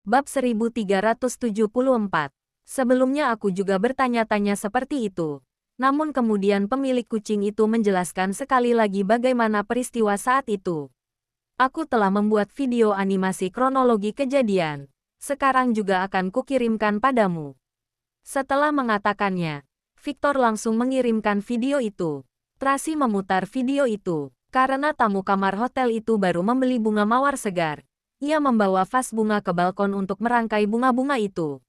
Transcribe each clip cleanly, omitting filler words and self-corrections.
Bab 1374. Sebelumnya aku juga bertanya-tanya seperti itu. Namun kemudian pemilik kucing itu menjelaskan sekali lagi bagaimana peristiwa saat itu. Aku telah membuat video animasi kronologi kejadian. Sekarang juga akan kukirimkan padamu. Setelah mengatakannya, Victor langsung mengirimkan video itu. Tracy memutar video itu, karena tamu kamar hotel itu baru membeli bunga mawar segar. Ia membawa vas bunga ke balkon untuk merangkai bunga-bunga itu.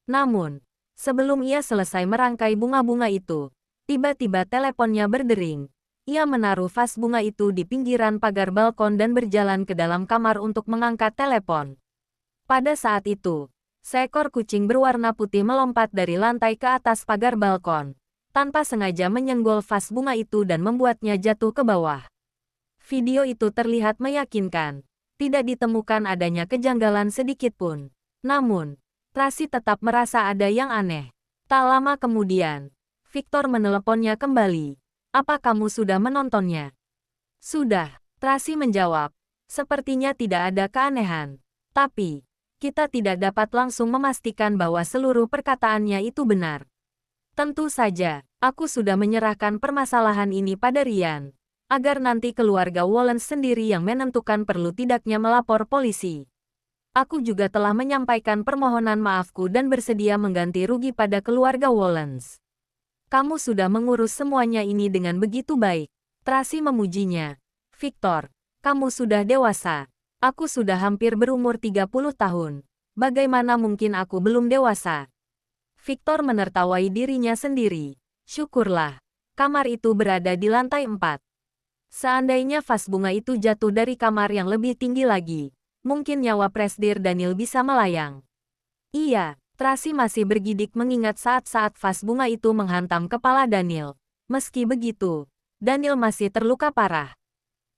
Namun, sebelum ia selesai merangkai bunga-bunga itu, tiba-tiba teleponnya berdering. Ia menaruh vas bunga itu di pinggiran pagar balkon dan berjalan ke dalam kamar untuk mengangkat telepon. Pada saat itu, seekor kucing berwarna putih melompat dari lantai ke atas pagar balkon, tanpa sengaja menyenggol vas bunga itu dan membuatnya jatuh ke bawah. Video itu terlihat meyakinkan. Tidak ditemukan adanya kejanggalan sedikit pun. Namun, Tracy tetap merasa ada yang aneh. Tak lama kemudian, Victor meneleponnya kembali. Apa kamu sudah menontonnya? Sudah, Tracy menjawab. Sepertinya tidak ada keanehan. Tapi, kita tidak dapat langsung memastikan bahwa seluruh perkataannya itu benar. Tentu saja, aku sudah menyerahkan permasalahan ini pada Ryan, agar nanti keluarga Wollens sendiri yang menentukan perlu tidaknya melapor polisi. Aku juga telah menyampaikan permohonan maafku dan bersedia mengganti rugi pada keluarga Wollens. Kamu sudah mengurus semuanya ini dengan begitu baik. Tracy memujinya. Victor, kamu sudah dewasa. Aku sudah hampir berumur 30 tahun. Bagaimana mungkin aku belum dewasa? Victor menertawai dirinya sendiri. Syukurlah, kamar itu berada di lantai 4. Seandainya vas bunga itu jatuh dari kamar yang lebih tinggi lagi, mungkin nyawa Presdir Daniel bisa melayang. Iya, Tracy masih bergidik mengingat saat-saat vas bunga itu menghantam kepala Daniel. Meski begitu, Daniel masih terluka parah.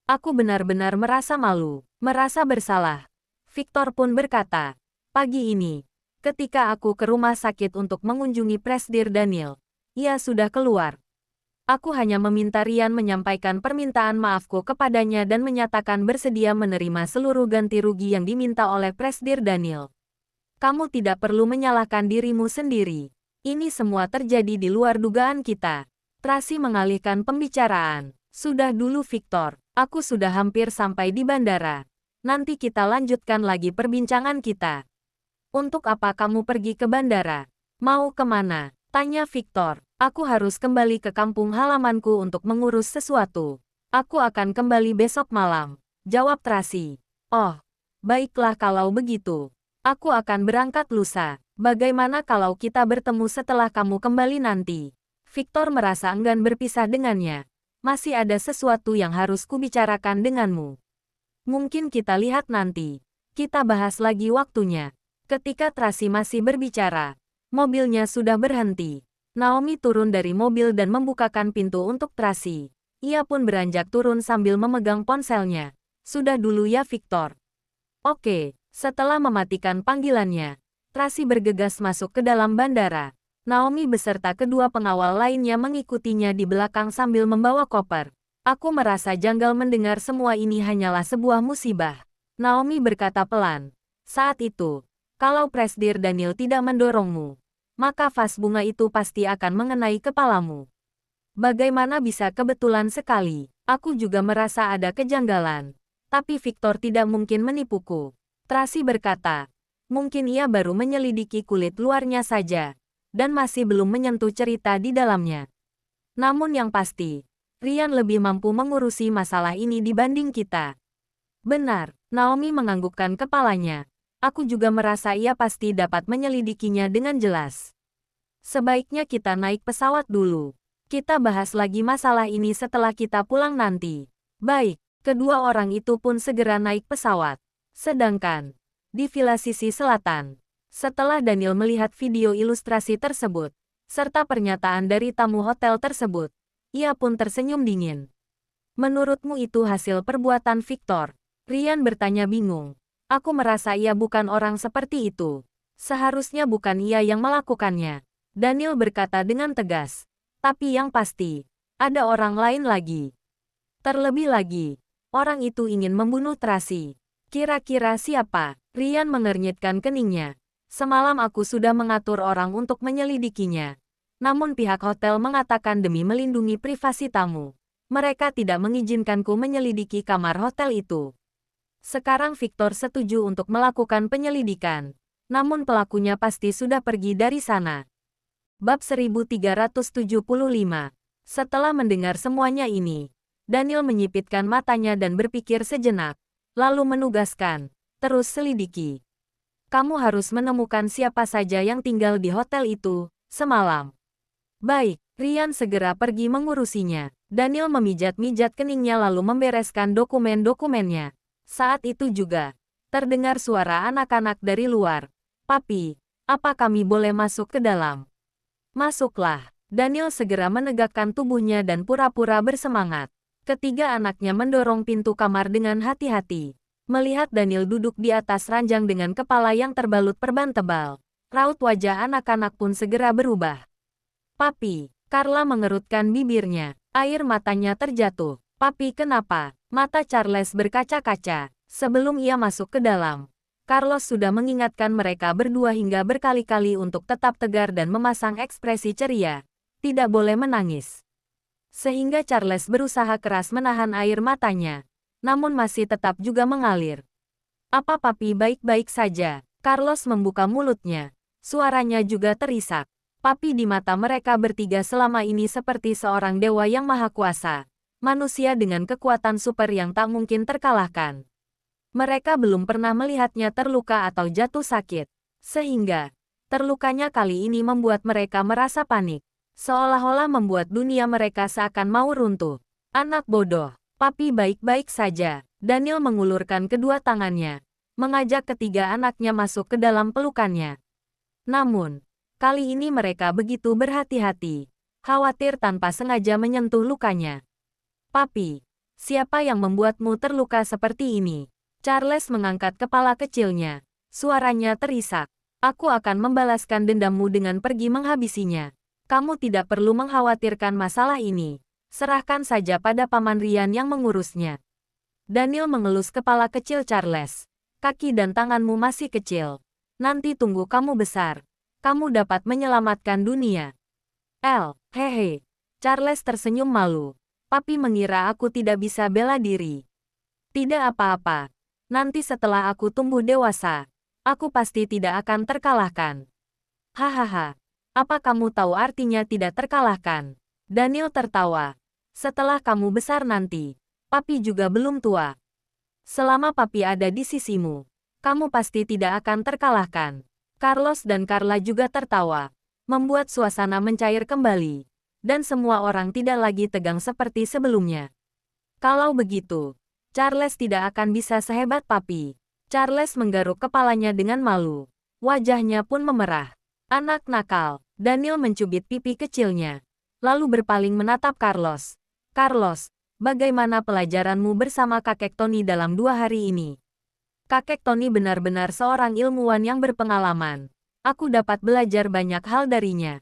Aku benar-benar merasa malu, merasa bersalah. Victor pun berkata, pagi ini, ketika aku ke rumah sakit untuk mengunjungi Presdir Daniel, ia sudah keluar. Aku hanya meminta Ryan menyampaikan permintaan maafku kepadanya dan menyatakan bersedia menerima seluruh ganti rugi yang diminta oleh Presdir Daniel. Kamu tidak perlu menyalahkan dirimu sendiri. Ini semua terjadi di luar dugaan kita. Tracy mengalihkan pembicaraan. Sudah dulu Victor, aku sudah hampir sampai di bandara. Nanti kita lanjutkan lagi perbincangan kita. Untuk apa kamu pergi ke bandara? Mau kemana? Tanya Victor. Aku harus kembali ke kampung halamanku untuk mengurus sesuatu. Aku akan kembali besok malam, jawab Tracy. Oh, baiklah kalau begitu. Aku akan berangkat lusa. Bagaimana kalau kita bertemu setelah kamu kembali nanti? Victor merasa enggan berpisah dengannya. Masih ada sesuatu yang harus kubicarakan denganmu. Mungkin kita lihat nanti. Kita bahas lagi waktunya. Ketika Tracy masih berbicara, mobilnya sudah berhenti. Naomi turun dari mobil dan membukakan pintu untuk Tracy. Ia pun beranjak turun sambil memegang ponselnya. Sudah dulu ya Victor. Oke, setelah mematikan panggilannya, Tracy bergegas masuk ke dalam bandara. Naomi beserta kedua pengawal lainnya mengikutinya di belakang sambil membawa koper. Aku merasa janggal mendengar semua ini hanyalah sebuah musibah. Naomi berkata pelan. Saat itu, kalau Presdir Daniel tidak mendorongmu, maka vas bunga itu pasti akan mengenai kepalamu. Bagaimana bisa kebetulan sekali? Aku juga merasa ada kejanggalan. Tapi Victor tidak mungkin menipuku. Tracy berkata, mungkin ia baru menyelidiki kulit luarnya saja, dan masih belum menyentuh cerita di dalamnya. Namun yang pasti, Ryan lebih mampu mengurusi masalah ini dibanding kita. Benar, Naomi menganggukkan kepalanya. Aku juga merasa ia pasti dapat menyelidikinya dengan jelas. Sebaiknya kita naik pesawat dulu. Kita bahas lagi masalah ini setelah kita pulang nanti. Baik, kedua orang itu pun segera naik pesawat. Sedangkan, di villa sisi selatan, setelah Daniel melihat video ilustrasi tersebut, serta pernyataan dari tamu hotel tersebut, ia pun tersenyum dingin. Menurutmu itu hasil perbuatan Victor? Ryan bertanya bingung. Aku merasa ia bukan orang seperti itu. Seharusnya bukan ia yang melakukannya. Daniel berkata dengan tegas. Tapi yang pasti, ada orang lain lagi. Terlebih lagi, orang itu ingin membunuh Tracy. Kira-kira siapa? Rian mengernyitkan keningnya. Semalam aku sudah mengatur orang untuk menyelidikinya. Namun pihak hotel mengatakan demi melindungi privasi tamu, mereka tidak mengizinkanku menyelidiki kamar hotel itu. Sekarang Victor setuju untuk melakukan penyelidikan. Namun pelakunya pasti sudah pergi dari sana. Bab 1375. Setelah mendengar semuanya ini, Daniel menyipitkan matanya dan berpikir sejenak, lalu menugaskan, terus selidiki. Kamu harus menemukan siapa saja yang tinggal di hotel itu semalam. Baik, Rian segera pergi mengurusinya. Daniel memijat-mijat keningnya lalu membereskan dokumen-dokumennya. Saat itu juga, terdengar suara anak-anak dari luar. Papi, apa kami boleh masuk ke dalam? Masuklah. Daniel segera menegakkan tubuhnya dan pura-pura bersemangat. Ketiga anaknya mendorong pintu kamar dengan hati-hati. Melihat Daniel duduk di atas ranjang dengan kepala yang terbalut perban tebal, raut wajah anak-anak pun segera berubah. Papi, Carla mengerutkan bibirnya. Air matanya terjatuh. Papi kenapa? Mata Charles berkaca-kaca. Sebelum ia masuk ke dalam, Carlos sudah mengingatkan mereka berdua hingga berkali-kali untuk tetap tegar dan memasang ekspresi ceria. Tidak boleh menangis. Sehingga Charles berusaha keras menahan air matanya, namun masih tetap juga mengalir. Apa papi baik-baik saja? Carlos membuka mulutnya. Suaranya juga terisak. Papi di mata mereka bertiga selama ini seperti seorang dewa yang maha kuasa. Manusia dengan kekuatan super yang tak mungkin terkalahkan. Mereka belum pernah melihatnya terluka atau jatuh sakit. Sehingga, terlukanya kali ini membuat mereka merasa panik. Seolah-olah membuat dunia mereka seakan mau runtuh. Anak bodoh. Papi baik-baik saja. Daniel mengulurkan kedua tangannya, mengajak ketiga anaknya masuk ke dalam pelukannya. Namun, kali ini mereka begitu berhati-hati, khawatir tanpa sengaja menyentuh lukanya. Papi, siapa yang membuatmu terluka seperti ini? Charles mengangkat kepala kecilnya. Suaranya terisak. Aku akan membalaskan dendammu dengan pergi menghabisinya. Kamu tidak perlu mengkhawatirkan masalah ini. Serahkan saja pada Paman Rian yang mengurusnya. Daniel mengelus kepala kecil Charles. Kaki dan tanganmu masih kecil. Nanti tunggu kamu besar. Kamu dapat menyelamatkan dunia. Hehe. Charles tersenyum malu. Papi mengira aku tidak bisa bela diri. Tidak apa-apa. Nanti setelah aku tumbuh dewasa, aku pasti tidak akan terkalahkan. Hahaha. Apa kamu tahu artinya tidak terkalahkan? Daniel tertawa. Setelah kamu besar nanti, papi juga belum tua. Selama papi ada di sisimu, kamu pasti tidak akan terkalahkan. Carlos dan Carla juga tertawa, membuat suasana mencair kembali, dan semua orang tidak lagi tegang seperti sebelumnya. Kalau begitu, Charles tidak akan bisa sehebat papi. Charles menggaruk kepalanya dengan malu. Wajahnya pun memerah. Anak nakal. Daniel mencubit pipi kecilnya, lalu berpaling menatap Carlos. Carlos, bagaimana pelajaranmu bersama kakek Tony dalam 2 hari ini? Kakek Tony benar-benar seorang ilmuwan yang berpengalaman. Aku dapat belajar banyak hal darinya.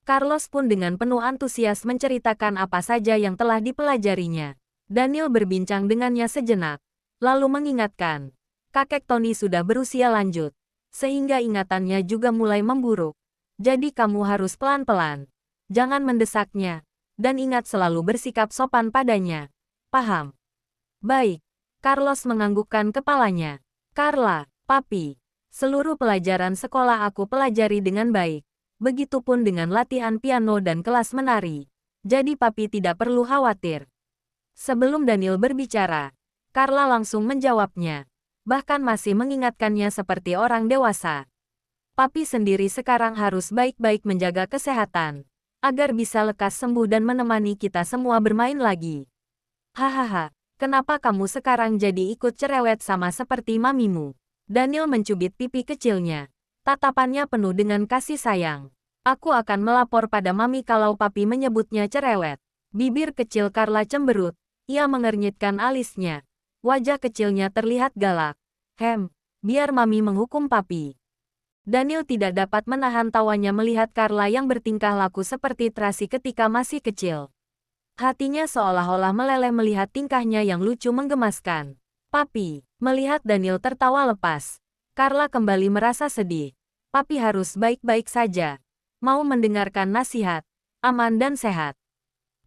Carlos pun dengan penuh antusias menceritakan apa saja yang telah dipelajarinya. Daniel berbincang dengannya sejenak, lalu mengingatkan, kakek Tony sudah berusia lanjut, sehingga ingatannya juga mulai memburuk. Jadi kamu harus pelan-pelan. Jangan mendesaknya. Dan ingat selalu bersikap sopan padanya. Paham? Baik. Carlos menganggukkan kepalanya. Carla, papi. Seluruh pelajaran sekolah aku pelajari dengan baik. Begitupun dengan latihan piano dan kelas menari. Jadi papi tidak perlu khawatir. Sebelum Daniel berbicara, Carla langsung menjawabnya. Bahkan masih mengingatkannya seperti orang dewasa. Papi sendiri sekarang harus baik-baik menjaga kesehatan, agar bisa lekas sembuh dan menemani kita semua bermain lagi. Hahaha, kenapa kamu sekarang jadi ikut cerewet sama seperti mamimu? Daniel mencubit pipi kecilnya. Tatapannya penuh dengan kasih sayang. Aku akan melapor pada mami kalau papi menyebutnya cerewet. Bibir kecil Carla cemberut. Ia mengernyitkan alisnya. Wajah kecilnya terlihat galak. Biar mami menghukum papi. Daniel tidak dapat menahan tawanya melihat Carla yang bertingkah laku seperti terasi ketika masih kecil. Hatinya seolah-olah meleleh melihat tingkahnya yang lucu menggemaskan. Papi, melihat Daniel tertawa lepas, Carla kembali merasa sedih. Papi harus baik-baik saja. Mau mendengarkan nasihat. Aman dan sehat.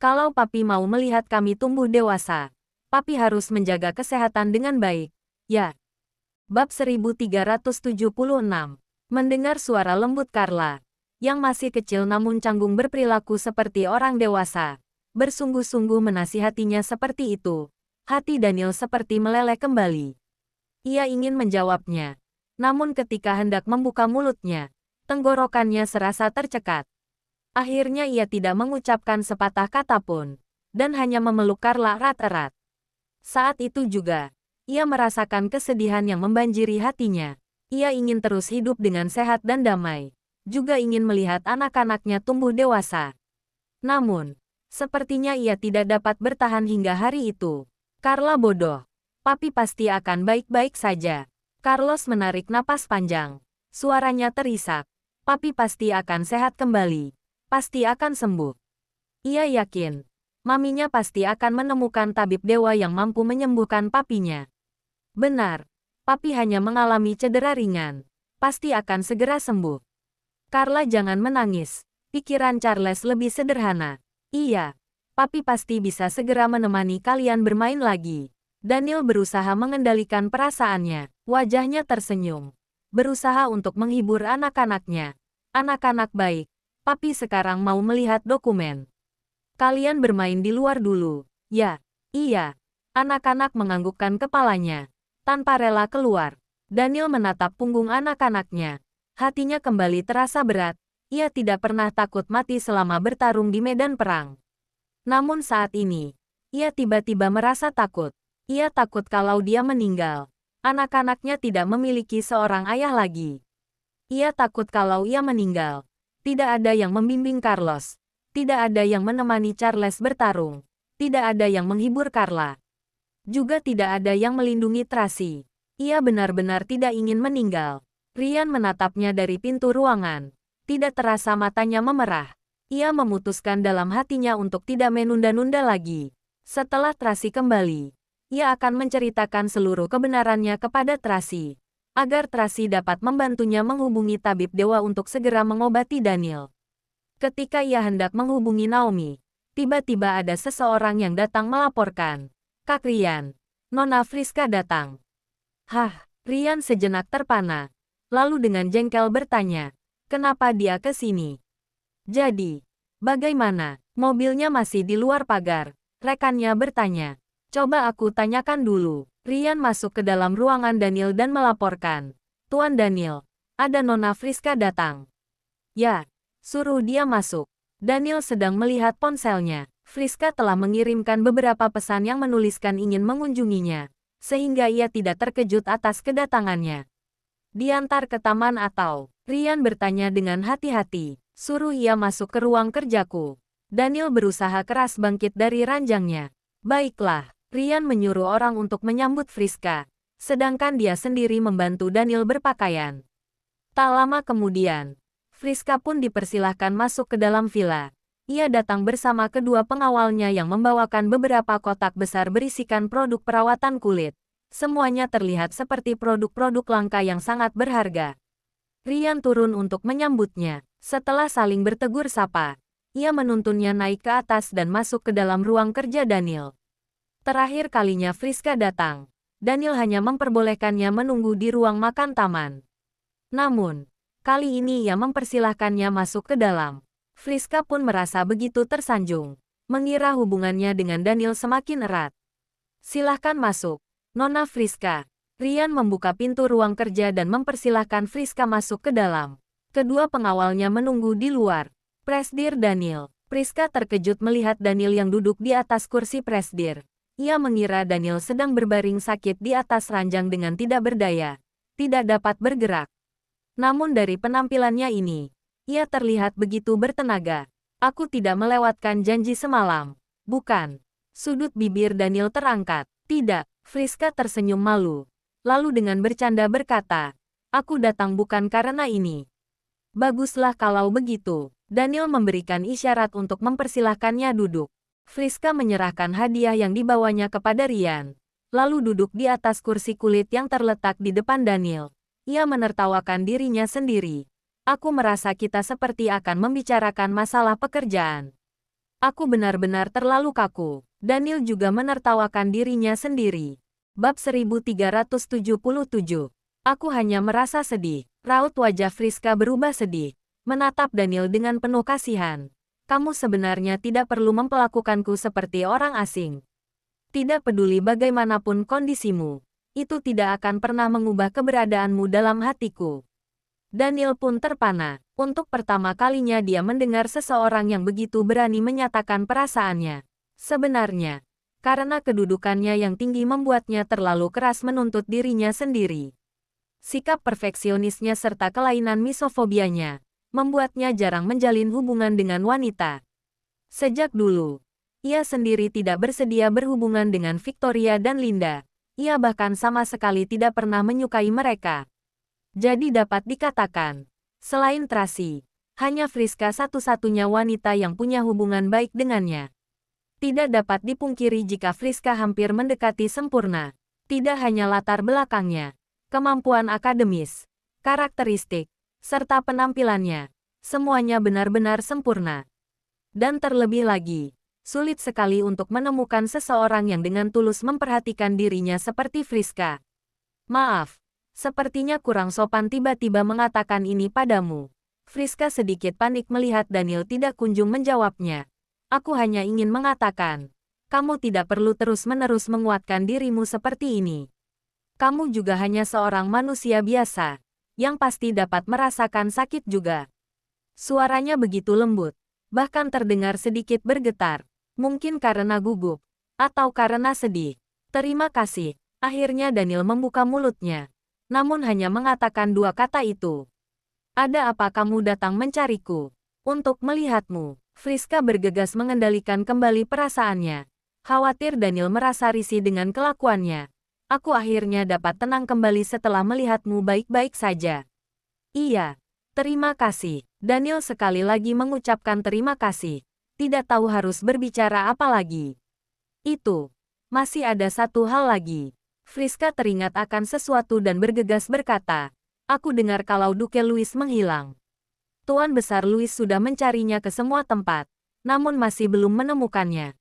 Kalau papi mau melihat kami tumbuh dewasa, papi harus menjaga kesehatan dengan baik. Ya. Bab 1376. Mendengar suara lembut Carla, yang masih kecil namun canggung berperilaku seperti orang dewasa, bersungguh-sungguh menasihatinya seperti itu. Hati Daniel seperti meleleh kembali. Ia ingin menjawabnya. Namun ketika hendak membuka mulutnya, tenggorokannya serasa tercekat. Akhirnya ia tidak mengucapkan sepatah kata pun, dan hanya memeluk Carla erat-erat. Saat itu juga, ia merasakan kesedihan yang membanjiri hatinya. Ia ingin terus hidup dengan sehat dan damai. Juga ingin melihat anak-anaknya tumbuh dewasa. Namun, sepertinya ia tidak dapat bertahan hingga hari itu. Carla bodoh. Papi pasti akan baik-baik saja. Carlos menarik napas panjang. Suaranya terisak. Papi pasti akan sehat kembali. Pasti akan sembuh. Ia yakin. Maminya pasti akan menemukan tabib dewa yang mampu menyembuhkan papinya. Benar, papi hanya mengalami cedera ringan. Pasti akan segera sembuh. Carla jangan menangis. Pikiran Charles lebih sederhana. Iya, papi pasti bisa segera menemani kalian bermain lagi. Daniel berusaha mengendalikan perasaannya. Wajahnya tersenyum. Berusaha untuk menghibur anak-anaknya. Anak-anak baik, papi sekarang mau melihat dokumen. Kalian bermain di luar dulu. Ya, iya. Anak-anak menganggukkan kepalanya. Tanpa rela keluar, Daniel menatap punggung anak-anaknya. Hatinya kembali terasa berat. Ia tidak pernah takut mati selama bertarung di medan perang. Namun saat ini, ia tiba-tiba merasa takut. Ia takut kalau dia meninggal, anak-anaknya tidak memiliki seorang ayah lagi. Ia takut kalau ia meninggal, tidak ada yang membimbing Carlos. Tidak ada yang menemani Charles bertarung. Tidak ada yang menghibur Carla. Juga tidak ada yang melindungi Tracy. Ia benar-benar tidak ingin meninggal. Ryan menatapnya dari pintu ruangan. Tidak terasa matanya memerah. Ia memutuskan dalam hatinya untuk tidak menunda-nunda lagi. Setelah Tracy kembali, ia akan menceritakan seluruh kebenarannya kepada Tracy. Agar Tracy dapat membantunya menghubungi tabib dewa untuk segera mengobati Daniel. Ketika ia hendak menghubungi Naomi, tiba-tiba ada seseorang yang datang melaporkan. Kak Ryan, Nona Friska datang. Hah, Ryan sejenak terpana. Lalu dengan jengkel bertanya, kenapa dia ke sini? Jadi, bagaimana? Mobilnya masih di luar pagar. Rekannya bertanya. Coba aku tanyakan dulu. Ryan masuk ke dalam ruangan Daniel dan melaporkan. Tuan Daniel, ada Nona Friska datang. Ya, suruh dia masuk. Daniel sedang melihat ponselnya. Friska telah mengirimkan beberapa pesan yang menuliskan ingin mengunjunginya, sehingga ia tidak terkejut atas kedatangannya. Diantar ke taman atau? Ryan bertanya dengan hati-hati. Suruh ia masuk ke ruang kerjaku. Daniel berusaha keras bangkit dari ranjangnya. Baiklah, Ryan menyuruh orang untuk menyambut Friska, sedangkan dia sendiri membantu Daniel berpakaian. Tak lama kemudian, Friska pun dipersilahkan masuk ke dalam villa. Ia datang bersama kedua pengawalnya yang membawakan beberapa kotak besar berisikan produk perawatan kulit. Semuanya terlihat seperti produk-produk langka yang sangat berharga. Ryan turun untuk menyambutnya. Setelah saling bertegur sapa, ia menuntunnya naik ke atas dan masuk ke dalam ruang kerja Daniel. Terakhir kalinya Friska datang, Daniel hanya memperbolehkannya menunggu di ruang makan taman. Namun, kali ini ia mempersilahkannya masuk ke dalam. Friska pun merasa begitu tersanjung, mengira hubungannya dengan Daniel semakin erat. Silahkan masuk, Nona Friska. Ryan membuka pintu ruang kerja dan mempersilahkan Friska masuk ke dalam. Kedua pengawalnya menunggu di luar. Presdir Daniel. Friska terkejut melihat Daniel yang duduk di atas kursi presdir. Ia mengira Daniel sedang berbaring sakit di atas ranjang dengan tidak berdaya, tidak dapat bergerak. Namun dari penampilannya ini, ia terlihat begitu bertenaga. Aku tidak melewatkan janji semalam. Bukan. Sudut bibir Daniel terangkat. Tidak. Friska tersenyum malu. Lalu dengan bercanda berkata, aku datang bukan karena ini. Baguslah kalau begitu. Daniel memberikan isyarat untuk mempersilahkannya duduk. Friska menyerahkan hadiah yang dibawanya kepada Ryan. Lalu duduk di atas kursi kulit yang terletak di depan Daniel. Ia menertawakan dirinya sendiri. Aku merasa kita seperti akan membicarakan masalah pekerjaan. Aku benar-benar terlalu kaku. Daniel juga menertawakan dirinya sendiri. Bab 1377. Aku hanya merasa sedih. Raut wajah Friska berubah sedih. Menatap Daniel dengan penuh kasihan. Kamu sebenarnya tidak perlu memperlakukanku seperti orang asing. Tidak peduli bagaimanapun kondisimu. Itu tidak akan pernah mengubah keberadaanmu dalam hatiku. Daniel pun terpana. Untuk pertama kalinya dia mendengar seseorang yang begitu berani menyatakan perasaannya. Sebenarnya, karena kedudukannya yang tinggi membuatnya terlalu keras menuntut dirinya sendiri. Sikap perfeksionisnya serta kelainan misofobianya membuatnya jarang menjalin hubungan dengan wanita. Sejak dulu, ia sendiri tidak bersedia berhubungan dengan Victoria dan Linda. Ia bahkan sama sekali tidak pernah menyukai mereka. Jadi dapat dikatakan, selain Tracy, hanya Friska satu-satunya wanita yang punya hubungan baik dengannya. Tidak dapat dipungkiri jika Friska hampir mendekati sempurna. Tidak hanya latar belakangnya, kemampuan akademis, karakteristik, serta penampilannya, semuanya benar-benar sempurna. Dan terlebih lagi, sulit sekali untuk menemukan seseorang yang dengan tulus memperhatikan dirinya seperti Friska. Maaf, sepertinya kurang sopan tiba-tiba mengatakan ini padamu. Friska sedikit panik melihat Daniel tidak kunjung menjawabnya. Aku hanya ingin mengatakan, kamu tidak perlu terus-menerus menguatkan dirimu seperti ini. Kamu juga hanya seorang manusia biasa, yang pasti dapat merasakan sakit juga. Suaranya begitu lembut, bahkan terdengar sedikit bergetar. Mungkin karena gugup, atau karena sedih. Terima kasih. Akhirnya Daniel membuka mulutnya. Namun hanya mengatakan dua kata itu. Ada apa kamu datang mencariku? Untuk melihatmu. Friska bergegas mengendalikan kembali perasaannya. Khawatir Daniel merasa risih dengan kelakuannya. Aku akhirnya dapat tenang kembali setelah melihatmu baik-baik saja. Iya. Terima kasih. Daniel sekali lagi mengucapkan terima kasih. Tidak tahu harus berbicara apa lagi. Itu. Masih ada satu hal lagi. Friska teringat akan sesuatu dan bergegas berkata, aku dengar kalau Duke Louis menghilang. Tuan Besar Louis sudah mencarinya ke semua tempat, namun masih belum menemukannya.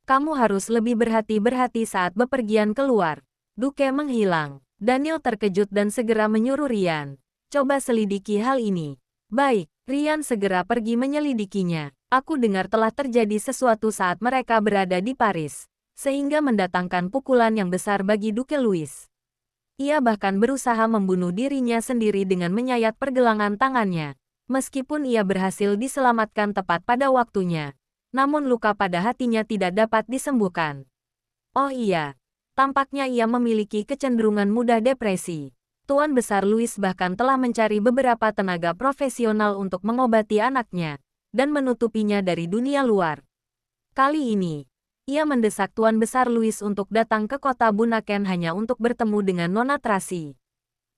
Kamu harus lebih berhati-hati saat bepergian keluar. Duke menghilang. Daniel terkejut dan segera menyuruh Rian. Coba selidiki hal ini. Baik, Rian segera pergi menyelidikinya. Aku dengar telah terjadi sesuatu saat mereka berada di Paris, sehingga mendatangkan pukulan yang besar bagi Duke Louis. Ia bahkan berusaha membunuh dirinya sendiri dengan menyayat pergelangan tangannya. Meskipun ia berhasil diselamatkan tepat pada waktunya, namun luka pada hatinya tidak dapat disembuhkan. Oh iya, tampaknya ia memiliki kecenderungan mudah depresi. Tuan Besar Louis bahkan telah mencari beberapa tenaga profesional untuk mengobati anaknya dan menutupinya dari dunia luar. Kali ini, ia mendesak Tuan Besar Louis untuk datang ke kota Bunaken hanya untuk bertemu dengan Nona Tracy.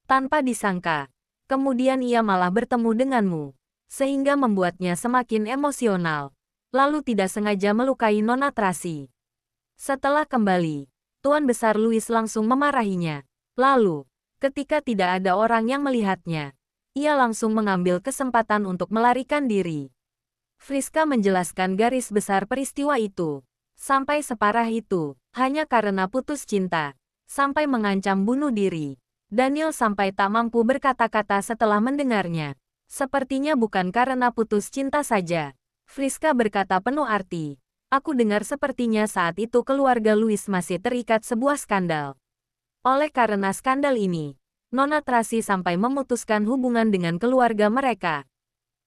Tanpa disangka, kemudian ia malah bertemu denganmu, sehingga membuatnya semakin emosional, lalu tidak sengaja melukai Nona Tracy. Setelah kembali, Tuan Besar Louis langsung memarahinya. Lalu, ketika tidak ada orang yang melihatnya, ia langsung mengambil kesempatan untuk melarikan diri. Friska menjelaskan garis besar peristiwa itu. Sampai separah itu, hanya karena putus cinta, sampai mengancam bunuh diri. Daniel sampai tak mampu berkata-kata setelah mendengarnya. Sepertinya bukan karena putus cinta saja. Friska berkata penuh arti. Aku dengar sepertinya saat itu keluarga Louis masih terikat sebuah skandal. Oleh karena skandal ini, Nona Tracy sampai memutuskan hubungan dengan keluarga mereka.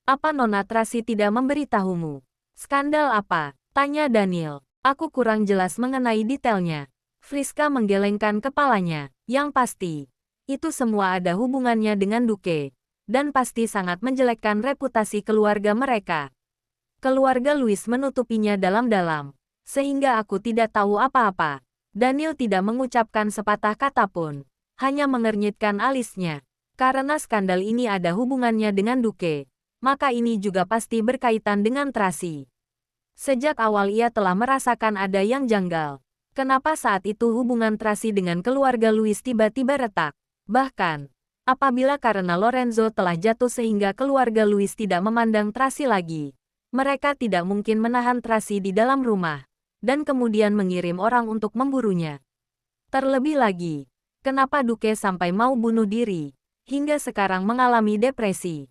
Apa Nona Tracy tidak memberitahumu? Skandal apa? Tanya Daniel. Aku kurang jelas mengenai detailnya. Friska menggelengkan kepalanya. Yang pasti, itu semua ada hubungannya dengan Duke, dan pasti sangat menjelekkan reputasi keluarga mereka. Keluarga Louis menutupinya dalam-dalam, sehingga aku tidak tahu apa-apa. Daniel tidak mengucapkan sepatah kata pun, hanya mengernyitkan alisnya. Karena skandal ini ada hubungannya dengan Duke, maka ini juga pasti berkaitan dengan Tracy. Sejak awal ia telah merasakan ada yang janggal. Kenapa saat itu hubungan Tracy dengan keluarga Louis tiba-tiba retak? Bahkan, Apabila karena Lorenzo telah jatuh sehingga keluarga Louis tidak memandang Tracy lagi, mereka tidak mungkin menahan Tracy di dalam rumah, dan kemudian mengirim orang untuk memburunya. Terlebih lagi, kenapa Duke sampai mau bunuh diri, hingga sekarang mengalami depresi?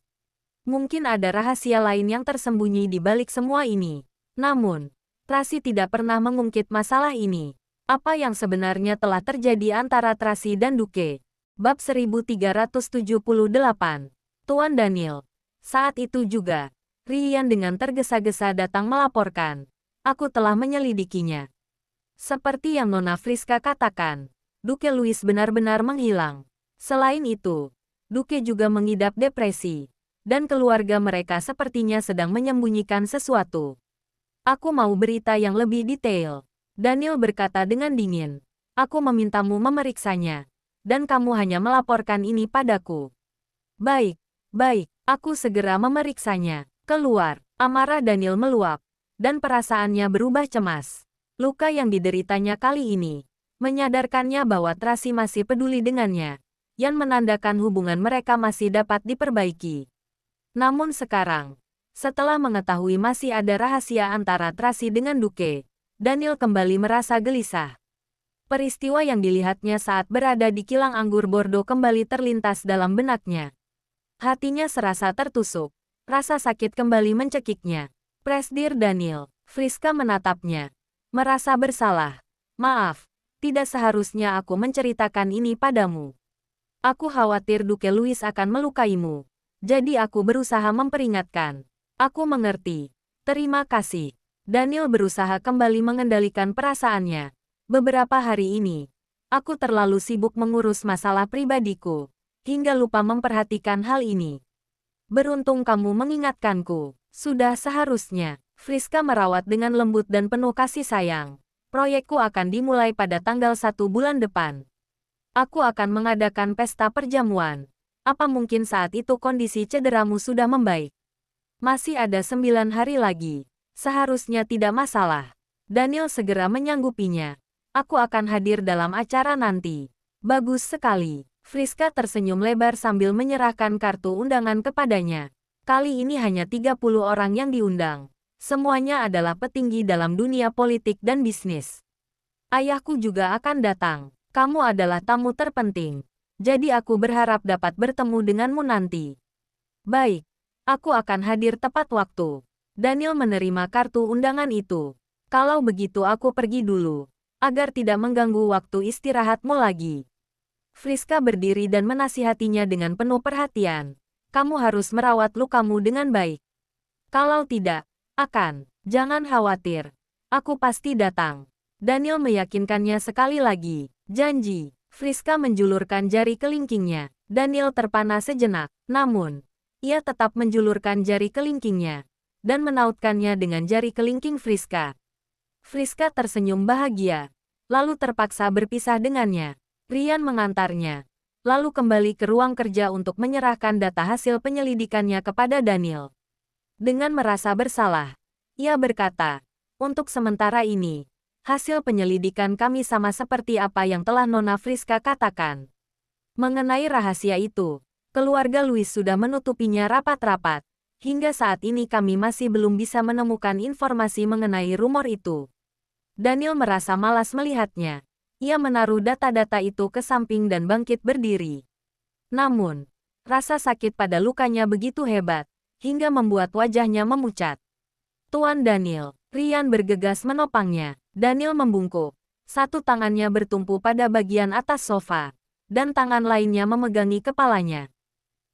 Mungkin ada rahasia lain yang tersembunyi di balik semua ini. Namun, Tracy tidak pernah mengungkit masalah ini. Apa yang sebenarnya telah terjadi antara Tracy dan Duke? Bab 1378. Tuan Daniel. Saat itu juga, Ryan dengan tergesa-gesa datang melaporkan. Aku telah menyelidikinya. Seperti yang Nona Friska katakan, Duke Louis benar-benar menghilang. Selain itu, Duke juga mengidap depresi, dan keluarga mereka sepertinya sedang menyembunyikan sesuatu. Aku mau berita yang lebih detail. Daniel berkata dengan dingin. Aku memintamu memeriksanya, dan kamu hanya melaporkan ini padaku. Baik, baik, aku segera memeriksanya. Keluar, amarah Daniel meluap, dan perasaannya berubah cemas. Luka yang dideritanya kali ini, menyadarkannya bahwa Tracy masih peduli dengannya, yang menandakan hubungan mereka masih dapat diperbaiki. Namun sekarang, setelah mengetahui masih ada rahasia antara Tracy dengan Duke, Daniel kembali merasa gelisah. Peristiwa yang dilihatnya saat berada di kilang anggur Bordeaux kembali terlintas dalam benaknya. Hatinya serasa tertusuk, rasa sakit kembali mencekiknya. Presdir Daniel, Friska menatapnya, merasa bersalah. Maaf, tidak seharusnya aku menceritakan ini padamu. Aku khawatir Duke Louis akan melukaimu, jadi aku berusaha memperingatkan. Aku mengerti. Terima kasih. Daniel berusaha kembali mengendalikan perasaannya. Beberapa hari ini, aku terlalu sibuk mengurus masalah pribadiku, hingga lupa memperhatikan hal ini. Beruntung kamu mengingatkanku. Sudah seharusnya. Friska merawat dengan lembut dan penuh kasih sayang. Proyekku akan dimulai pada tanggal 1 bulan depan. Aku akan mengadakan pesta perjamuan. Apa mungkin saat itu kondisi cederamu sudah membaik? Masih ada 9 hari lagi. Seharusnya tidak masalah. Daniel segera menyanggupinya. Aku akan hadir dalam acara nanti. Bagus sekali. Friska tersenyum lebar sambil menyerahkan kartu undangan kepadanya. Kali ini hanya 30 orang yang diundang. Semuanya adalah petinggi dalam dunia politik dan bisnis. Ayahku juga akan datang. Kamu adalah tamu terpenting. Jadi aku berharap dapat bertemu denganmu nanti. Baik. Aku akan hadir tepat waktu. Daniel menerima kartu undangan itu. Kalau begitu aku pergi dulu, agar tidak mengganggu waktu istirahatmu lagi. Friska berdiri dan menasihatinya dengan penuh perhatian. Kamu harus merawat lukamu dengan baik. Kalau tidak, jangan khawatir. Aku pasti datang. Daniel meyakinkannya sekali lagi. Janji. Friska menjulurkan jari kelingkingnya. Daniel terpana sejenak, namun ia tetap menjulurkan jari kelingkingnya dan menautkannya dengan jari kelingking Friska. Friska tersenyum bahagia, lalu terpaksa berpisah dengannya. Ryan mengantarnya, lalu kembali ke ruang kerja untuk menyerahkan data hasil penyelidikannya kepada Daniel. Dengan merasa bersalah, ia berkata, untuk sementara ini, hasil penyelidikan kami sama seperti apa yang telah Nona Friska katakan. Mengenai rahasia itu, keluarga Louis sudah menutupinya rapat-rapat. Hingga saat ini kami masih belum bisa menemukan informasi mengenai rumor itu. Daniel merasa malas melihatnya. Ia menaruh data-data itu ke samping dan bangkit berdiri. Namun, rasa sakit pada lukanya begitu hebat, hingga membuat wajahnya memucat. Tuan Daniel, Ryan bergegas menopangnya. Daniel membungkuk. Satu tangannya bertumpu pada bagian atas sofa, dan tangan lainnya memegangi kepalanya.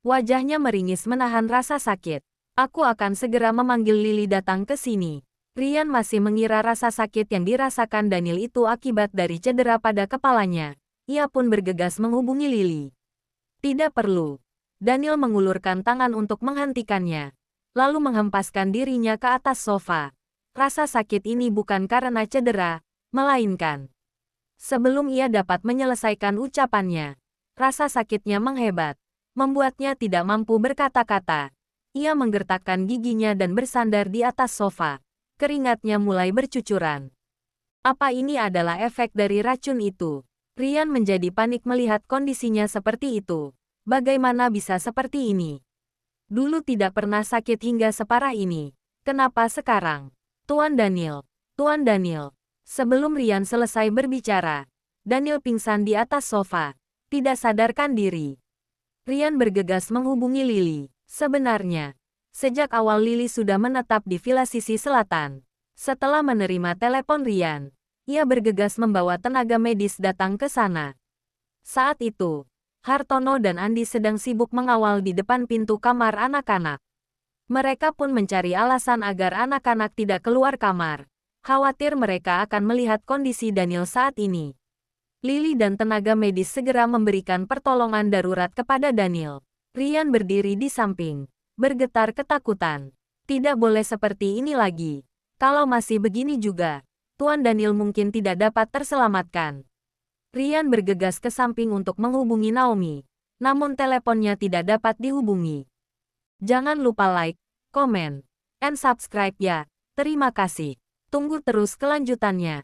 Wajahnya meringis menahan rasa sakit. Aku akan segera memanggil Lily datang ke sini. Ryan masih mengira rasa sakit yang dirasakan Daniel itu akibat dari cedera pada kepalanya. Ia pun bergegas menghubungi Lily. Tidak perlu. Daniel mengulurkan tangan untuk menghentikannya, lalu menghempaskan dirinya ke atas sofa. Rasa sakit ini bukan karena cedera, melainkan. Sebelum ia dapat menyelesaikan ucapannya, rasa sakitnya menghebat, membuatnya tidak mampu berkata-kata. Ia menggertakkan giginya dan bersandar di atas sofa. Keringatnya mulai bercucuran. Apa ini adalah efek dari racun itu? Ryan menjadi panik melihat kondisinya seperti itu. Bagaimana bisa seperti ini? Dulu tidak pernah sakit hingga separah ini. Kenapa sekarang? Tuan Daniel. Tuan Daniel. Sebelum Rian selesai berbicara, Daniel pingsan di atas sofa. Tidak sadarkan diri. Rian bergegas menghubungi Lily. Sebenarnya, sejak awal Lily sudah menetap di villa sisi selatan. Setelah menerima telepon Rian, ia bergegas membawa tenaga medis datang ke sana. Saat itu, Hartono dan Andi sedang sibuk mengawal di depan pintu kamar anak-anak. Mereka pun mencari alasan agar anak-anak tidak keluar kamar. Khawatir mereka akan melihat kondisi Daniel saat ini. Lily dan tenaga medis segera memberikan pertolongan darurat kepada Daniel. Rian berdiri di samping, bergetar ketakutan. Tidak boleh seperti ini lagi. Kalau masih begini juga, Tuan Daniel mungkin tidak dapat terselamatkan. Rian bergegas ke samping untuk menghubungi Naomi, namun teleponnya tidak dapat dihubungi. Jangan lupa like, komen, and subscribe ya. Terima kasih. Tunggu terus kelanjutannya.